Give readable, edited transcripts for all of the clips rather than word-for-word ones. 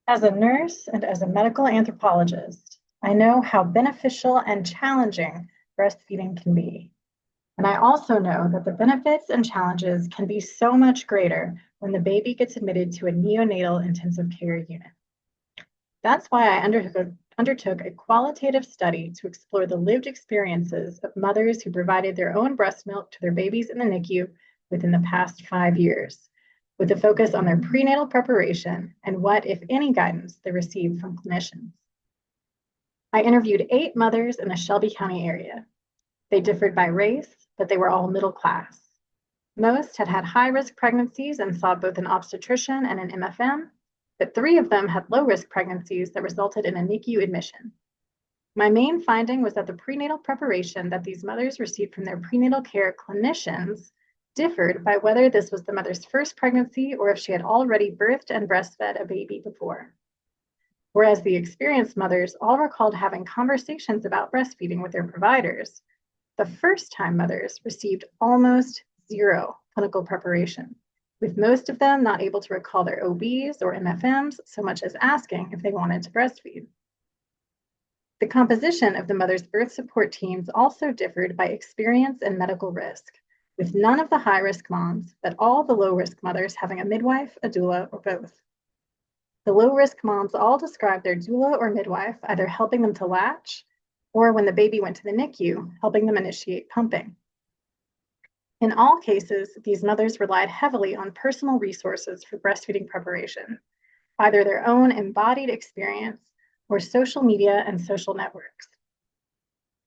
As a nurse and as a medical anthropologist, I know how beneficial and challenging breastfeeding can be. And I also know that the benefits and challenges can be so much greater when the baby gets admitted to a neonatal intensive care unit. That's why I undertook a qualitative study to explore the lived experiences of mothers who provided their own breast milk to their babies in the NICU within the past 5 years, with a focus on their prenatal preparation and what, if any, guidance they received from clinicians. I interviewed 8 mothers in the Shelby County area. They differed by race, but they were all middle class. Most had had high-risk pregnancies and saw both an obstetrician and an MFM, but 3 of them had low-risk pregnancies that resulted in a NICU admission. My main finding was that the prenatal preparation that these mothers received from their prenatal care clinicians differed by whether this was the mother's first pregnancy or if she had already birthed and breastfed a baby before. Whereas the experienced mothers all recalled having conversations about breastfeeding with their providers, the first-time mothers received almost zero clinical preparation, with most of them not able to recall their OBs or MFMs so much as asking if they wanted to breastfeed. The composition of the mother's birth support teams also differed by experience and medical risk, with none of the high-risk moms, but all the low-risk mothers having a midwife, a doula, or both. The low-risk moms all described their doula or midwife either helping them to latch, or when the baby went to the NICU, helping them initiate pumping. In all cases, these mothers relied heavily on personal resources for breastfeeding preparation, either their own embodied experience or social media and social networks.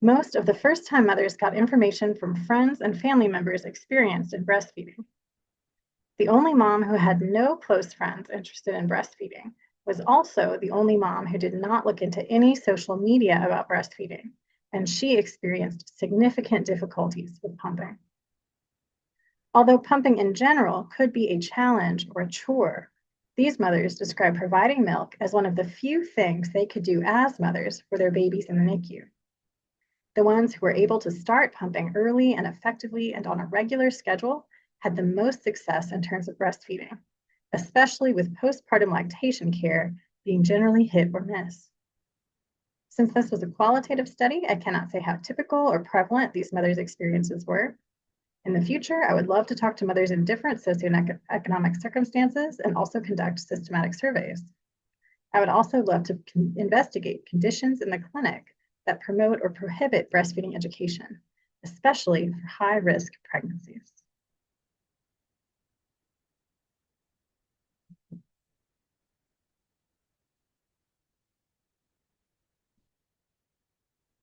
Most of the first-time mothers got information from friends and family members experienced in breastfeeding. The only mom who had no close friends interested in breastfeeding was also the only mom who did not look into any social media about breastfeeding, and she experienced significant difficulties with pumping. Although pumping in general could be a challenge or a chore, these mothers describe providing milk as one of the few things they could do as mothers for their babies in the NICU. The ones who were able to start pumping early and effectively and on a regular schedule had the most success in terms of breastfeeding, especially with postpartum lactation care being generally hit or miss. Since this was a qualitative study, I cannot say how typical or prevalent these mothers' experiences were. In the future, I would love to talk to mothers in different socioeconomic circumstances and also conduct systematic surveys. I would also love to investigate conditions in the clinic that promote or prohibit breastfeeding education, especially for high-risk pregnancies.